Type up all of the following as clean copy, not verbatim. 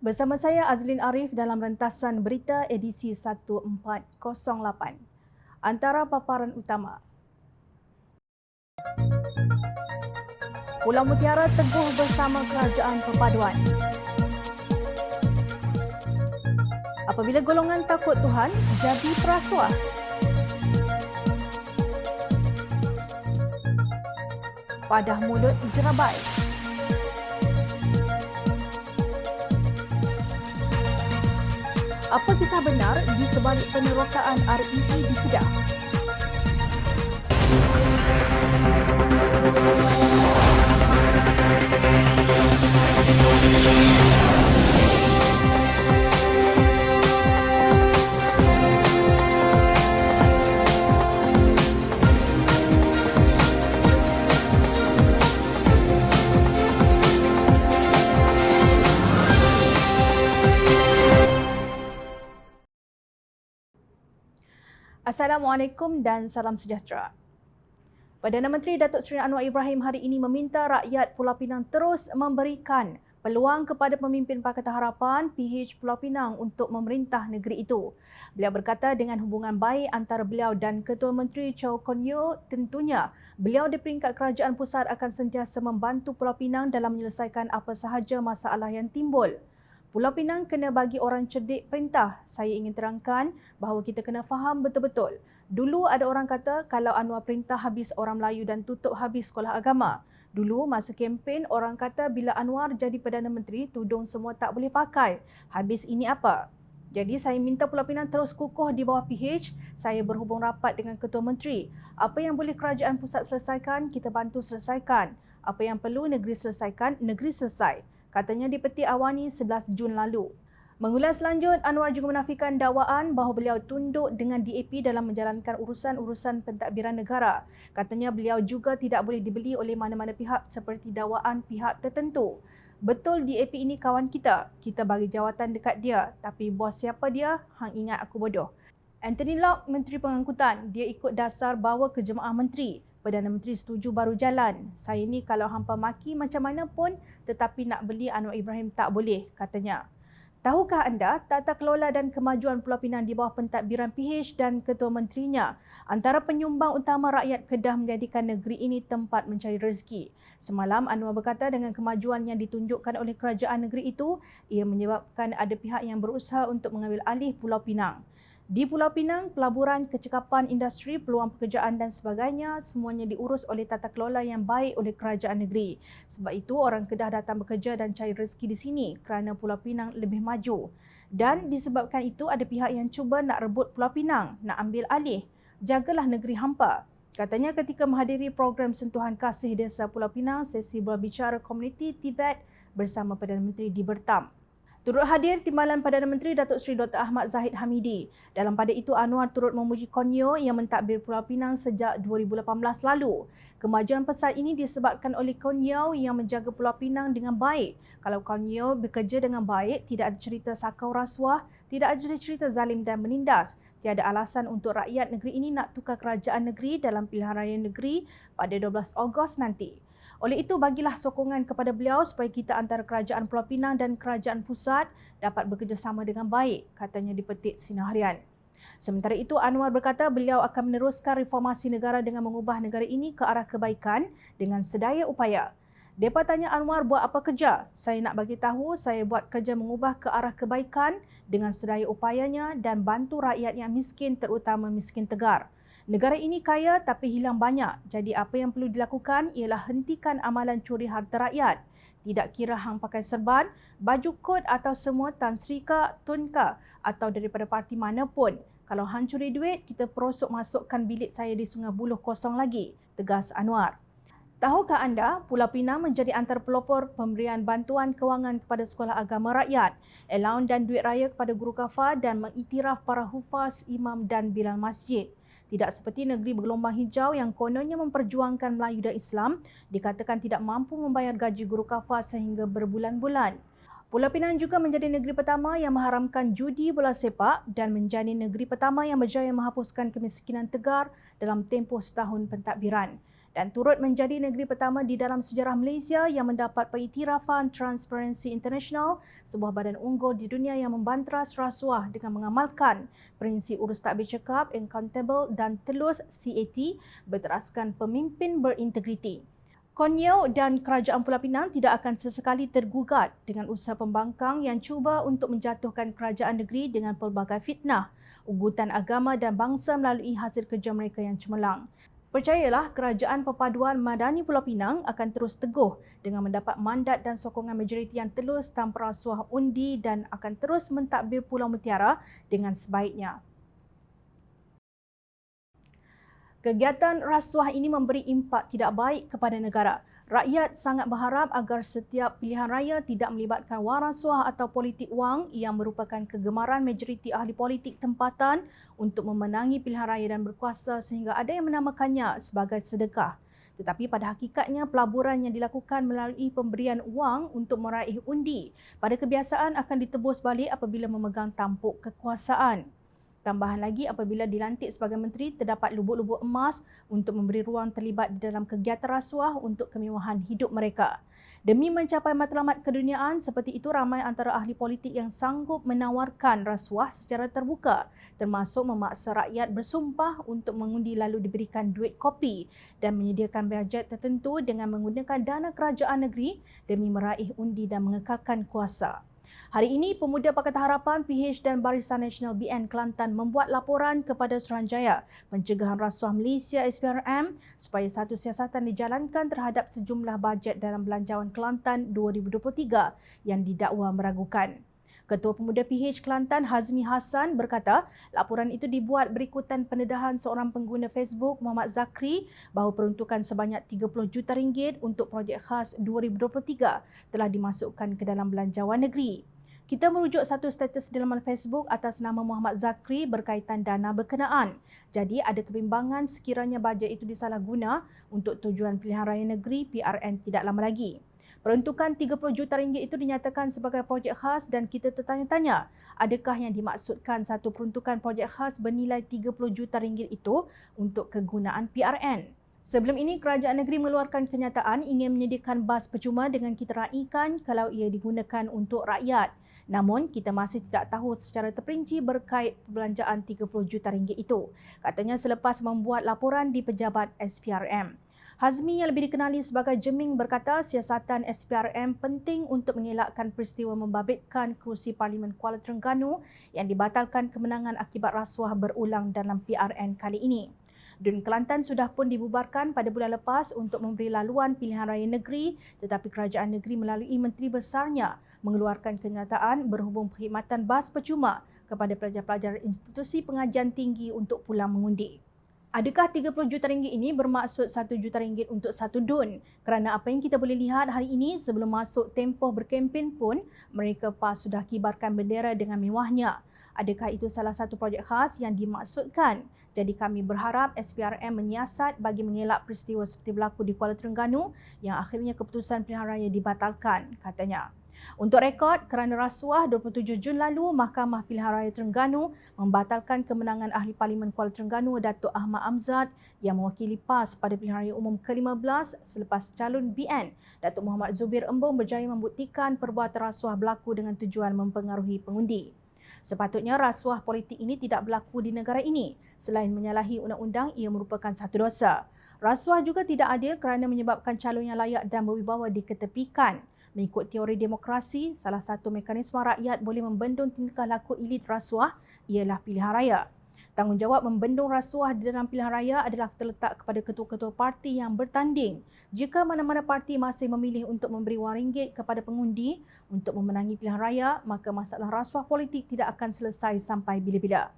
Bersama saya Azlin Arif dalam rentasan berita edisi 1408. Antara paparan utama. Pulau Mutiara teguh bersama kerajaan perpaduan. Apabila golongan takut Tuhan jadi perasuah. Padah mulut jerabai. Apa kisah benar di sebalik penerokaan REE di Kedah? Assalamualaikum dan salam sejahtera. Perdana Menteri Datuk Seri Anwar Ibrahim hari ini meminta rakyat Pulau Pinang terus memberikan peluang kepada pemimpin Pakatan Harapan PH Pulau Pinang untuk memerintah negeri itu. Beliau berkata dengan hubungan baik antara beliau dan Ketua Menteri Chow Kon Yeow, tentunya beliau di peringkat kerajaan pusat akan sentiasa membantu Pulau Pinang dalam menyelesaikan apa sahaja masalah yang timbul. Pulau Pinang kena bagi orang cerdik perintah. Saya ingin terangkan bahawa kita kena faham betul-betul. Dulu ada orang kata kalau Anwar perintah habis orang Melayu dan tutup habis sekolah agama. Dulu masa kempen orang kata bila Anwar jadi Perdana Menteri tudung semua tak boleh pakai. Habis ini apa? Jadi saya minta Pulau Pinang terus kukuh di bawah PH. Saya berhubung rapat dengan Ketua Menteri. Apa yang boleh kerajaan pusat selesaikan, kita bantu selesaikan. Apa yang perlu negeri selesaikan, negeri selesai. Katanya di Peti Awani 11 Jun lalu. Mengulas lanjut, Anwar juga menafikan dakwaan bahawa beliau tunduk dengan DAP dalam menjalankan urusan-urusan pentadbiran negara. Katanya beliau juga tidak boleh dibeli oleh mana-mana pihak seperti dakwaan pihak tertentu. Betul DAP ini kawan kita. Kita bagi jawatan dekat dia. Tapi bos siapa dia? Hang ingat aku bodoh. Anthony Locke, Menteri Pengangkutan, dia ikut dasar bawa ke jemaah menteri. Perdana Menteri setuju baru jalan. Saya ni kalau hampa maki macam mana pun tetapi nak beli Anwar Ibrahim tak boleh, katanya. Tahukah anda tata kelola dan kemajuan Pulau Pinang di bawah pentadbiran PH dan Ketua Menterinya antara penyumbang utama rakyat Kedah menjadikan negeri ini tempat mencari rezeki. Semalam Anwar berkata dengan kemajuan yang ditunjukkan oleh kerajaan negeri itu, ia menyebabkan ada pihak yang berusaha untuk mengambil alih Pulau Pinang. Di Pulau Pinang, pelaburan, kecekapan industri, peluang pekerjaan dan sebagainya semuanya diurus oleh tata kelola yang baik oleh kerajaan negeri. Sebab itu orang Kedah datang bekerja dan cari rezeki di sini kerana Pulau Pinang lebih maju. Dan disebabkan itu ada pihak yang cuba nak rebut Pulau Pinang, nak ambil alih. Jagalah negeri hampa. Katanya ketika menghadiri program sentuhan kasih desa Pulau Pinang, sesi berbicara komuniti Tibet bersama Perdana Menteri di Bertam. Turut hadir Timbalan Perdana Menteri Datuk Seri Dr. Ahmad Zahid Hamidi. Dalam pada itu, Anwar turut memuji Kon Yeow yang mentadbir Pulau Pinang sejak 2018 lalu. Kemajuan pesat ini disebabkan oleh Kon Yeow yang menjaga Pulau Pinang dengan baik. Kalau Kon Yeow bekerja dengan baik, tidak ada cerita sakau rasuah, tidak ada cerita zalim dan menindas. Tiada alasan untuk rakyat negeri ini nak tukar kerajaan negeri dalam pilihan raya negeri pada 12 Ogos nanti. Oleh itu, bagilah sokongan kepada beliau supaya kita antara kerajaan Pulau Pinang dan kerajaan pusat dapat bekerjasama dengan baik, katanya di Petik Sinar Harian. Sementara itu, Anwar berkata beliau akan meneruskan reformasi negara dengan mengubah negara ini ke arah kebaikan dengan sedaya upaya. Mereka tanya Anwar buat apa kerja? Saya nak bagi tahu saya buat kerja mengubah ke arah kebaikan dengan sedaya upayanya dan bantu rakyat yang miskin, terutama miskin tegar. Negara ini kaya tapi hilang banyak. Jadi apa yang perlu dilakukan ialah hentikan amalan curi harta rakyat. Tidak kira hang pakai serban, baju kod atau semua Tan Sri ke, Tun ke atau daripada parti mana pun. Kalau hang curi duit, kita perosok masukkan bilik saya di Sungai Buloh kosong lagi, tegas Anwar. Tahukah anda, Pulau Pinang menjadi antara pelopor pemberian bantuan kewangan kepada sekolah agama rakyat, allowance dan duit raya kepada guru kafar dan mengiktiraf para hufaz, imam dan bilal masjid. Tidak seperti negeri bergelombang hijau yang kononnya memperjuangkan Melayu dan Islam, dikatakan tidak mampu membayar gaji guru kafar sehingga berbulan-bulan. Pulau Pinang juga menjadi negeri pertama yang mengharamkan judi bola sepak dan menjadi negeri pertama yang berjaya menghapuskan kemiskinan tegar dalam tempoh setahun pentadbiran. dan turut menjadi negeri pertama di dalam sejarah Malaysia yang mendapat pengiktirafan Transparency International, sebuah badan unggul di dunia yang membanteras rasuah dengan mengamalkan prinsip urus tak bercakap, accountable dan telus CAT berteraskan pemimpin berintegriti. Kon Yew dan Kerajaan Pulau Pinang tidak akan sesekali tergugat dengan usaha pembangkang yang cuba untuk menjatuhkan kerajaan negeri dengan pelbagai fitnah, ugutan agama dan bangsa melalui hasil kerja mereka yang cemerlang. Percayalah, Kerajaan Perpaduan Madani Pulau Pinang akan terus teguh dengan mendapat mandat dan sokongan majoriti yang telus tanpa rasuah undi dan akan terus mentadbir Pulau Mutiara dengan sebaiknya. Kegiatan rasuah ini memberi impak tidak baik kepada negara. Rakyat sangat berharap agar setiap pilihan raya tidak melibatkan wang rasuah atau politik wang yang merupakan kegemaran majoriti ahli politik tempatan untuk memenangi pilihan raya dan berkuasa sehingga ada yang menamakannya sebagai sedekah. Tetapi pada hakikatnya pelaburan yang dilakukan melalui pemberian wang untuk meraih undi pada kebiasaan akan ditebus balik apabila memegang tampuk kekuasaan. Tambahan lagi, apabila dilantik sebagai menteri, terdapat lubuk-lubuk emas untuk memberi ruang terlibat di dalam kegiatan rasuah untuk kemewahan hidup mereka. Demi mencapai matlamat keduniaan, seperti itu ramai antara ahli politik yang sanggup menawarkan rasuah secara terbuka, termasuk memaksa rakyat bersumpah untuk mengundi lalu diberikan duit kopi dan menyediakan bajet tertentu dengan menggunakan dana kerajaan negeri demi meraih undi dan mengekalkan kuasa. Hari ini, Pemuda Pakatan Harapan PH dan Barisan Nasional BN Kelantan membuat laporan kepada Suruhanjaya Pencegahan Rasuah Malaysia SPRM supaya satu siasatan dijalankan terhadap sejumlah bajet dalam Belanjawan Kelantan 2023 yang didakwa meragukan. Ketua Pemuda PH Kelantan Hazmi Hassan berkata, laporan itu dibuat berikutan pendedahan seorang pengguna Facebook Muhammad Zakri bahawa peruntukan sebanyak 30 juta ringgit untuk projek khas 2023 telah dimasukkan ke dalam belanjawan negeri. Kita merujuk satu status di laman Facebook atas nama Muhammad Zakri berkaitan dana berkenaan. Jadi ada kebimbangan sekiranya bajet itu disalahguna untuk tujuan pilihan raya negeri PRN tidak lama lagi. Peruntukan 30 juta ringgit itu dinyatakan sebagai projek khas dan kita tertanya-tanya, adakah yang dimaksudkan satu peruntukan projek khas bernilai 30 juta ringgit itu untuk kegunaan PRN? Sebelum ini, kerajaan negeri mengeluarkan kenyataan ingin menyediakan bas percuma dengan kita raikan kalau ia digunakan untuk rakyat. Namun, kita masih tidak tahu secara terperinci berkait perbelanjaan 30 juta ringgit itu. Katanya selepas membuat laporan di pejabat SPRM. Hazmi yang lebih dikenali sebagai Jeming berkata siasatan SPRM penting untuk mengelakkan peristiwa membabitkan kerusi Parlimen Kuala Terengganu yang dibatalkan kemenangan akibat rasuah berulang dalam PRN kali ini. DUN Kelantan sudah pun dibubarkan pada bulan lepas untuk memberi laluan pilihan raya negeri, tetapi kerajaan negeri melalui menteri besarnya mengeluarkan kenyataan berhubung perkhidmatan bas percuma kepada pelajar-pelajar institusi pengajian tinggi untuk pulang mengundi. Adakah 30 juta ringgit ini bermaksud 1 juta ringgit untuk satu DUN? Kerana apa yang kita boleh lihat hari ini sebelum masuk tempoh berkempen pun, mereka PAS sudah kibarkan bendera dengan mewahnya. Adakah itu salah satu projek khas yang dimaksudkan? Jadi kami berharap SPRM menyiasat bagi mengelak peristiwa seperti berlaku di Kuala Terengganu yang akhirnya keputusan pilihan raya dibatalkan, katanya. Untuk rekod, kerana rasuah 27 Jun lalu, Mahkamah Pilihan Raya Terengganu membatalkan kemenangan Ahli Parlimen Kuala Terengganu Datuk Ahmad Amzad yang mewakili PAS pada pilihan raya umum ke-15 selepas calon BN Datuk Muhammad Zubir Embong berjaya membuktikan perbuatan rasuah berlaku dengan tujuan mempengaruhi pengundi. Sepatutnya rasuah politik ini tidak berlaku di negara ini. Selain menyalahi undang-undang, ia merupakan satu dosa. Rasuah juga tidak adil kerana menyebabkan calon yang layak dan berwibawa diketepikan. Mengikut teori demokrasi, salah satu mekanisme rakyat boleh membendung tingkah laku elit rasuah ialah pilihan raya. Tanggungjawab membendung rasuah di dalam pilihan raya adalah terletak kepada ketua-ketua parti yang bertanding. Jika mana-mana parti masih memilih untuk memberi wang ringgit kepada pengundi untuk memenangi pilihan raya, maka masalah rasuah politik tidak akan selesai sampai bila-bila.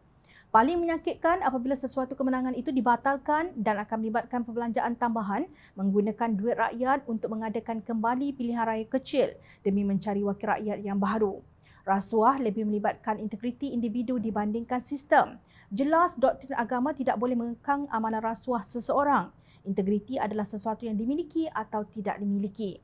Paling menyakitkan apabila sesuatu kemenangan itu dibatalkan dan akan melibatkan perbelanjaan tambahan menggunakan duit rakyat untuk mengadakan kembali pilihan raya kecil demi mencari wakil rakyat yang baru. Rasuah lebih melibatkan integriti individu dibandingkan sistem. Jelas doktrin agama tidak boleh mengekang amalan rasuah seseorang. Integriti adalah sesuatu yang dimiliki atau tidak dimiliki.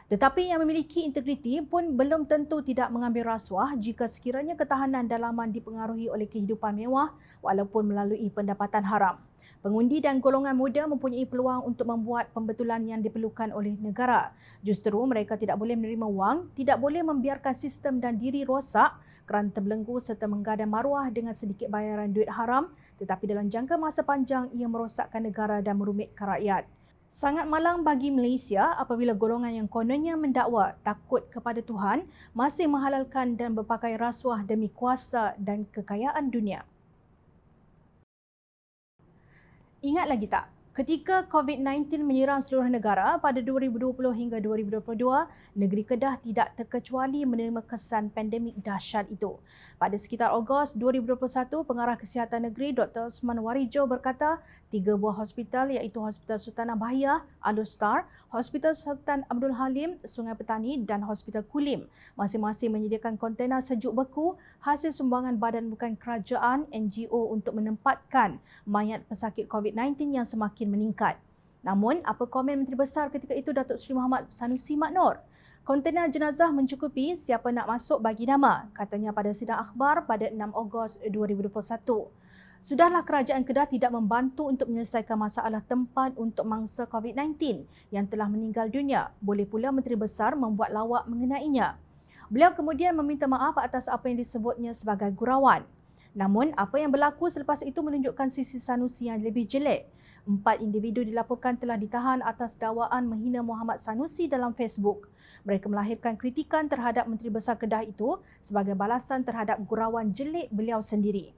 Tetapi yang memiliki integriti pun belum tentu tidak mengambil rasuah jika sekiranya ketahanan dalaman dipengaruhi oleh kehidupan mewah walaupun melalui pendapatan haram. Pengundi dan golongan muda mempunyai peluang untuk membuat pembetulan yang diperlukan oleh negara. Justru mereka tidak boleh menerima wang, tidak boleh membiarkan sistem dan diri rosak kerana terbelenggu serta menggadang maruah dengan sedikit bayaran duit haram, tetapi dalam jangka masa panjang ia merosakkan negara dan merumitkan rakyat. Sangat malang bagi Malaysia apabila golongan yang kononnya mendakwa takut kepada Tuhan masih menghalalkan dan berpakai rasuah demi kuasa dan kekayaan dunia. Ingat lagi tak, ketika COVID-19 menyerang seluruh negara pada 2020 hingga 2022, negeri Kedah tidak terkecuali menerima kesan pandemik dahsyat itu. Pada sekitar Ogos 2021, Pengarah Kesihatan Negeri Dr. Osman Warijo berkata, 3 buah hospital iaitu Hospital Sultan Abahiyah, Alustar, Hospital Sultan Abdul Halim, Sungai Petani dan Hospital Kulim masing-masing menyediakan kontena sejuk beku hasil sumbangan badan bukan kerajaan NGO untuk menempatkan mayat pesakit COVID-19 yang semakin meningkat. Namun, apa komen Menteri Besar ketika itu Datuk Seri Muhammad Sanusi Mak Noor? Kontena jenazah mencukupi, siapa nak masuk bagi nama, katanya pada sidang akhbar pada 6 Ogos 2021. Sudahlah kerajaan Kedah tidak membantu untuk menyelesaikan masalah tempat untuk mangsa COVID-19 yang telah meninggal dunia. Boleh pula Menteri Besar membuat lawak mengenainya. Beliau kemudian meminta maaf atas apa yang disebutnya sebagai gurauan. Namun, apa yang berlaku selepas itu menunjukkan sisi Sanusi yang lebih jelek. 4 individu dilaporkan telah ditahan atas dakwaan menghina Muhammad Sanusi dalam Facebook. Mereka melahirkan kritikan terhadap Menteri Besar Kedah itu sebagai balasan terhadap gurauan jelek beliau sendiri.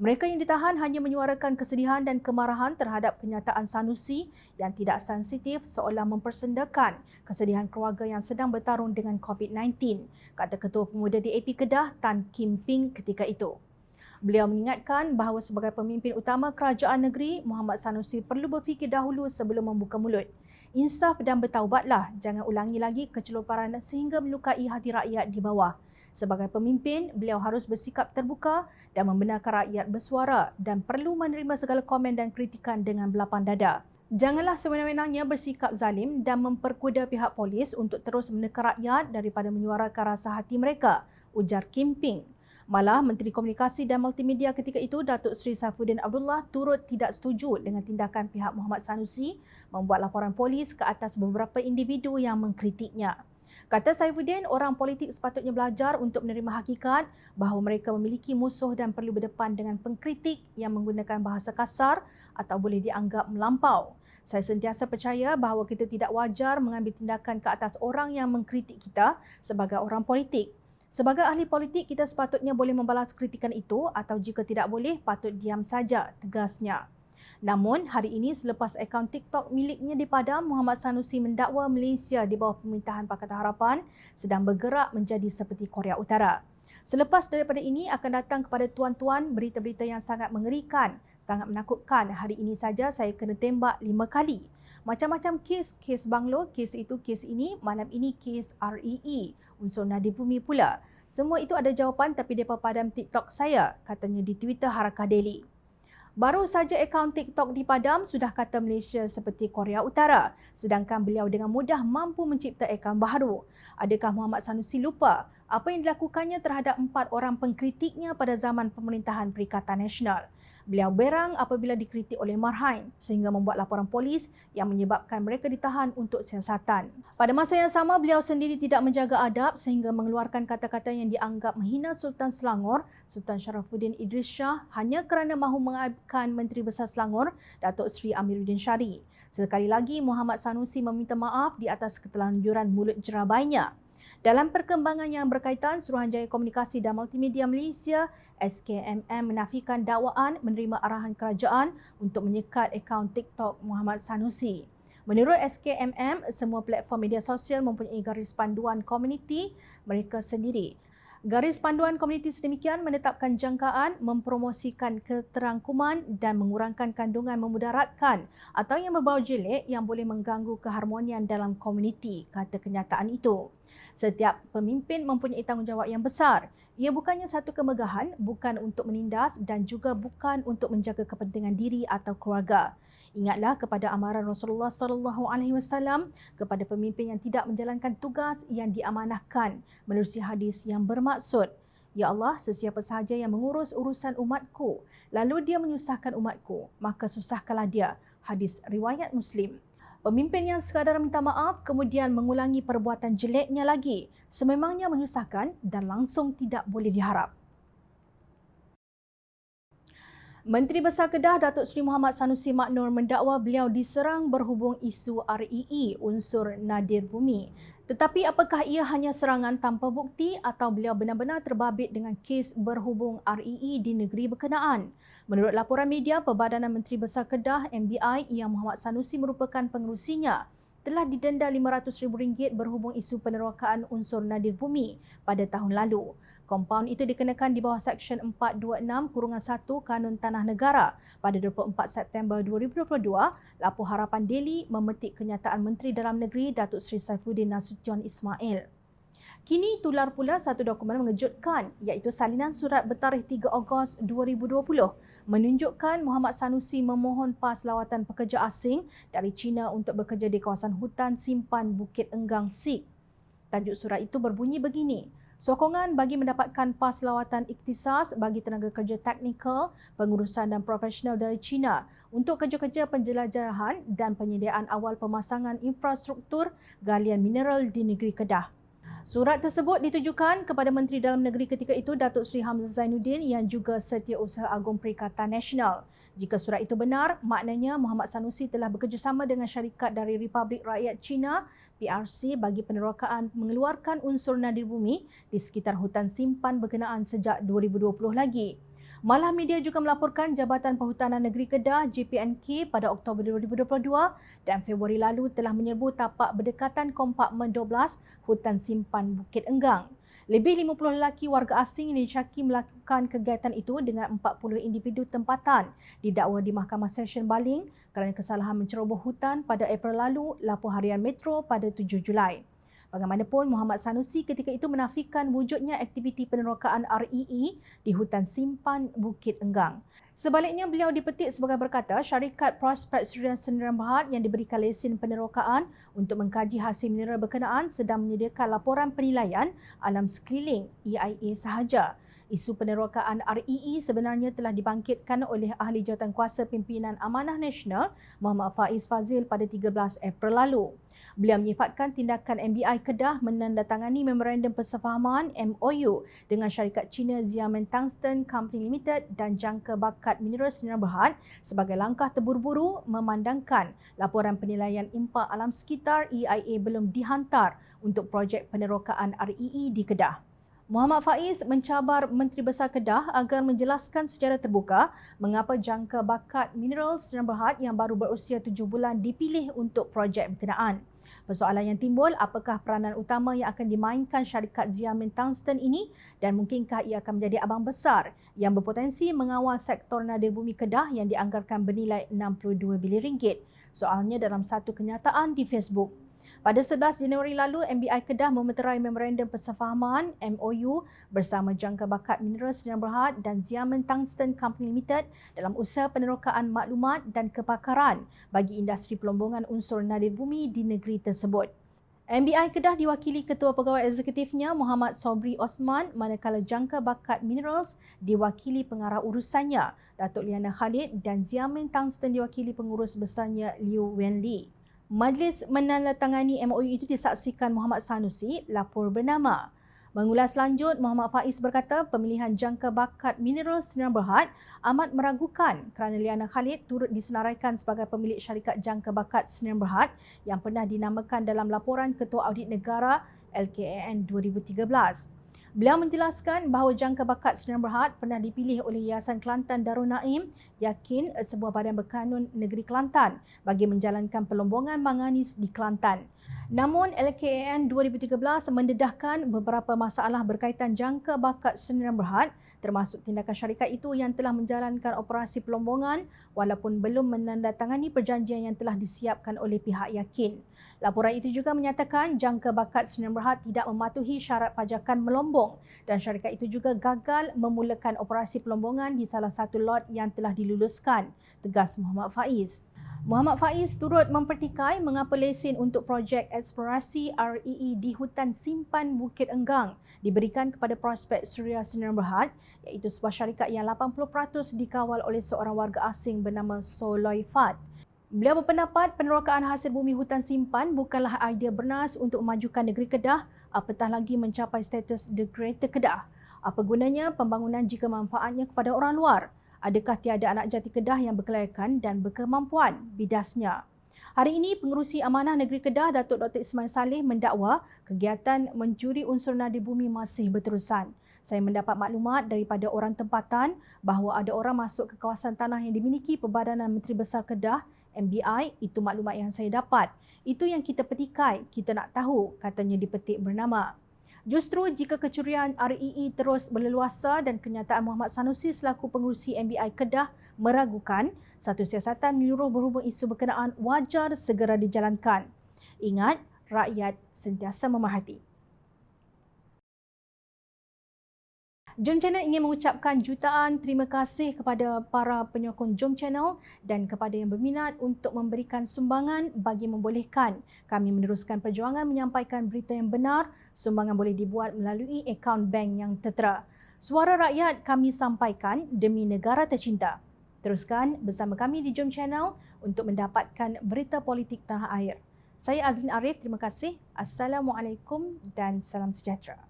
Mereka yang ditahan hanya menyuarakan kesedihan dan kemarahan terhadap kenyataan Sanusi yang tidak sensitif seolah mempersendakan kesedihan keluarga yang sedang bertarung dengan COVID-19, kata Ketua Pemuda DAP Kedah Tan Kim Ping ketika itu. Beliau mengingatkan bahawa sebagai pemimpin utama kerajaan negeri, Muhammad Sanusi perlu berfikir dahulu sebelum membuka mulut. Insaf dan bertaubatlah, jangan ulangi lagi keceluparan sehingga melukai hati rakyat di bawah. Sebagai pemimpin, beliau harus bersikap terbuka dan membenarkan rakyat bersuara dan perlu menerima segala komen dan kritikan dengan belapan dada. Janganlah sewenang-wenangnya bersikap zalim dan memperkuda pihak polis untuk terus menekan rakyat daripada menyuarakan rasa hati mereka, ujar Kim Ping. Malah Menteri Komunikasi dan Multimedia ketika itu, Datuk Seri Saifuddin Abdullah turut tidak setuju dengan tindakan pihak Muhammad Sanusi membuat laporan polis ke atas beberapa individu yang mengkritiknya. Kata Saifuddin, orang politik sepatutnya belajar untuk menerima hakikat bahawa mereka memiliki musuh dan perlu berdepan dengan pengkritik yang menggunakan bahasa kasar atau boleh dianggap melampau. Saya sentiasa percaya bahawa kita tidak wajar mengambil tindakan ke atas orang yang mengkritik kita sebagai orang politik. Sebagai ahli politik, kita sepatutnya boleh membalas kritikan itu atau jika tidak boleh, patut diam saja, tegasnya. Namun, hari ini selepas akaun TikTok miliknya dipadam, Muhammad Sanusi mendakwa Malaysia di bawah pemerintahan Pakatan Harapan sedang bergerak menjadi seperti Korea Utara. Selepas daripada ini akan datang kepada tuan-tuan berita-berita yang sangat mengerikan, sangat menakutkan. Hari ini saja saya kena tembak 5 kali. Macam-macam kes banglo, kes itu, kes ini, malam ini kes REE, unsur nadi bumi pula. Semua itu ada jawapan tapi mereka padam TikTok saya, katanya di Twitter Harakah Daily. Baru saja akaun TikTok dipadam, sudah kata Malaysia seperti Korea Utara. Sedangkan beliau dengan mudah mampu mencipta akaun baru. Adakah Muhammad Sanusi lupa apa yang dilakukannya terhadap 4 orang pengkritiknya pada zaman pemerintahan Perikatan Nasional? Beliau berang apabila dikritik oleh Marhain sehingga membuat laporan polis yang menyebabkan mereka ditahan untuk siasatan. Pada masa yang sama, beliau sendiri tidak menjaga adab sehingga mengeluarkan kata-kata yang dianggap menghina Sultan Selangor, Sultan Sharafuddin Idris Shah, hanya kerana mahu mengaibkan Menteri Besar Selangor, Datuk Seri Amiruddin Syari. Sekali lagi, Muhammad Sanusi meminta maaf di atas ketelanjuran mulut jerabainya. Dalam perkembangan yang berkaitan, Suruhanjaya Komunikasi dan Multimedia Malaysia SKMM menafikan dakwaan menerima arahan kerajaan untuk menyekat akaun TikTok Muhammad Sanusi. Menurut SKMM, semua platform media sosial mempunyai garis panduan komuniti mereka sendiri. Garis panduan komuniti sedemikian menetapkan jangkaan, mempromosikan keterangkuman dan mengurangkan kandungan memudaratkan atau yang berbau jelek yang boleh mengganggu keharmonian dalam komuniti, kata kenyataan itu. Setiap pemimpin mempunyai tanggungjawab yang besar. Ia bukannya satu kemegahan, bukan untuk menindas dan juga bukan untuk menjaga kepentingan diri atau keluarga. Ingatlah kepada amaran Rasulullah SAW kepada pemimpin yang tidak menjalankan tugas yang diamanahkan menerusi hadis yang bermaksud, Ya Allah, sesiapa sahaja yang mengurus urusan umatku, lalu dia menyusahkan umatku, maka susahkanlah dia. Hadis riwayat Muslim. Pemimpin yang sekadar minta maaf kemudian mengulangi perbuatan jeleknya lagi, sememangnya menyusahkan dan langsung tidak boleh diharap. Menteri Besar Kedah Datuk Seri Muhammad Sanusi Maknur mendakwa beliau diserang berhubung isu REE unsur nadir bumi. Tetapi apakah ia hanya serangan tanpa bukti atau beliau benar-benar terbabit dengan kes berhubung REE di negeri berkenaan? Menurut laporan media, Perbadanan Menteri Besar Kedah MBI yang Muhammad Sanusi merupakan pengerusinya telah didenda RM500,000 berhubung isu penerokaan unsur nadir bumi pada tahun lalu. Kompaun itu dikenakan di bawah Seksyen 426-1 Kanun Tanah Negara pada 24 September 2022. Lapor Harapan Daily memetik kenyataan Menteri Dalam Negeri Datuk Seri Saifuddin Nasution Ismail. Kini tular pula satu dokumen mengejutkan iaitu salinan surat bertarikh 3 Ogos 2020 menunjukkan Muhammad Sanusi memohon PAS lawatan pekerja asing dari China untuk bekerja di kawasan hutan simpan Bukit Enggang SIG. Tajuk surat itu berbunyi begini: sokongan bagi mendapatkan PAS lawatan ikhtisas bagi tenaga kerja teknikal, pengurusan dan profesional dari China untuk kerja-kerja penjelajahan dan penyediaan awal pemasangan infrastruktur galian mineral di negeri Kedah. Surat tersebut ditujukan kepada Menteri Dalam Negeri ketika itu Datuk Seri Hamzah Zainuddin yang juga Setiausaha Agung Perikatan Nasional. Jika surat itu benar, maknanya Muhammad Sanusi telah bekerjasama dengan syarikat dari Republik Rakyat China PRC bagi penerokaan mengeluarkan unsur nadir bumi di sekitar hutan simpan berkenaan sejak 2020 lagi. Malah media juga melaporkan Jabatan Perhutanan Negeri Kedah JPNK pada Oktober 2022 dan Februari lalu telah menyerbu tapak berdekatan Kompartmen 12 Hutan Simpan Bukit Enggang. Lebih 50 lelaki warga asing yang disyaki melakukan kegiatan itu dengan 40 individu tempatan didakwa di Mahkamah Session Baling kerana kesalahan menceroboh hutan pada April lalu, lapor harian Metro pada 7 Julai. Bagaimanapun, Muhammad Sanusi ketika itu menafikan wujudnya aktiviti penerokaan REE di hutan simpan Bukit Enggang. Sebaliknya, beliau dipetik sebagai berkata syarikat Prospect Sdn Bhd yang diberikan lesen penerokaan untuk mengkaji hasil mineral berkenaan sedang menyediakan laporan penilaian alam sekeliling EIA sahaja. Isu penerokaan REE sebenarnya telah dibangkitkan oleh Ahli Jawatankuasa Pimpinan Amanah Nasional Muhammad Faiz Fazil pada 13 April lalu. Beliau menyifatkan tindakan MBI Kedah menandatangani Memorandum Persefahaman MOU dengan syarikat China Xiamen Tungsten Company Limited dan Jangka Bakat Mineral Sdn Bhd sebagai langkah terburu-buru memandangkan laporan penilaian impak alam sekitar EIA belum dihantar untuk projek penerokaan REE di Kedah. Muhammad Faiz mencabar Menteri Besar Kedah agar menjelaskan secara terbuka mengapa Jangka Bakat Mineral Sdn Bhd yang baru berusia 7 bulan dipilih untuk projek berkenaan. Persoalan yang timbul, apakah peranan utama yang akan dimainkan syarikat Xiamen Tungsten ini dan mungkinkah ia akan menjadi abang besar yang berpotensi mengawal sektor nadir bumi Kedah yang dianggarkan bernilai RM62 bilion? Soalnya dalam satu kenyataan di Facebook. Pada 11 Januari lalu, MBI Kedah memeterai Memorandum Persefahaman MOU bersama Jangka Bakat Mineral Sdn Bhd dan Xiamen Tungsten Company Limited dalam usaha penerokaan maklumat dan kepakaran bagi industri pelombongan unsur nadir bumi di negeri tersebut. MBI Kedah diwakili Ketua Pegawai Eksekutifnya Muhammad Sobri Osman, manakala Jangka Bakat Minerals diwakili pengarah urusannya Datuk Liana Khalid dan Xiamen Tungsten diwakili pengurus besarnya Liu Wenli. Majlis menandatangani MOU itu disaksikan Muhammad Sanusi, lapor bernama. Mengulas lanjut, Muhammad Faiz berkata pemilihan Jangka Bakat Mineral Sdn Bhd amat meragukan kerana Liana Khalid turut disenaraikan sebagai pemilik syarikat Jangka Bakat Sdn Bhd yang pernah dinamakan dalam laporan Ketua Audit Negara LKAN 2013. Beliau menjelaskan bahawa Jangka Bakat Sdn Bhd pernah dipilih oleh Yayasan Kelantan Darul Naim Yakin, sebuah badan berkanun negeri Kelantan bagi menjalankan pelombongan manganis di Kelantan. Namun LKAN 2013 mendedahkan beberapa masalah berkaitan Jangka Bakat Sdn Bhd termasuk tindakan syarikat itu yang telah menjalankan operasi pelombongan walaupun belum menandatangani perjanjian yang telah disiapkan oleh pihak Yakin. Laporan itu juga menyatakan Jangka Bakat Sdn Bhd tidak mematuhi syarat pajakan melombong dan syarikat itu juga gagal memulakan operasi pelombongan di salah satu lot yang telah diluluskan, tegas Muhammad Faiz. Muhammad Faiz turut mempertikai mengapa lesen untuk projek eksplorasi REE di hutan simpan Bukit Enggang diberikan kepada prospek Suria Sdn Bhd, iaitu sebuah syarikat yang 80% dikawal oleh seorang warga asing bernama Soloy Fat. Beliau berpendapat penerokaan hasil bumi hutan simpan bukanlah idea bernas untuk memajukan negeri Kedah, apatah lagi mencapai status The Greater Kedah. Apa gunanya pembangunan jika manfaatnya kepada orang luar? Adakah tiada anak jati Kedah yang berkelayakan dan berkemampuan? Bidasnya. Hari ini, Pengerusi Amanah Negeri Kedah, Datuk Dr. Ismail Saleh mendakwa kegiatan mencuri unsur nadi bumi masih berterusan. Saya mendapat maklumat daripada orang tempatan bahawa ada orang masuk ke kawasan tanah yang dimiliki Perbadanan Menteri Besar Kedah, MBI. Itu maklumat yang saya dapat. Itu yang kita petikai, kita nak tahu, katanya di petik bernama. Justru jika kecurian REE terus berleluasa dan kenyataan Muhammad Sanusi selaku pengurusi MBI Kedah meragukan, satu siasatan menyeluruh berhubung isu berkenaan wajar segera dijalankan. Ingat, rakyat sentiasa memerhati. Jom Channel ingin mengucapkan jutaan terima kasih kepada para penyokong Jom Channel dan kepada yang berminat untuk memberikan sumbangan bagi membolehkan kami meneruskan perjuangan menyampaikan berita yang benar. Sumbangan boleh dibuat melalui akaun bank yang tertera. Suara rakyat kami sampaikan demi negara tercinta. Teruskan bersama kami di Jom Channel untuk mendapatkan berita politik tanah air. Saya Azrin Arif, terima kasih. Assalamualaikum dan salam sejahtera.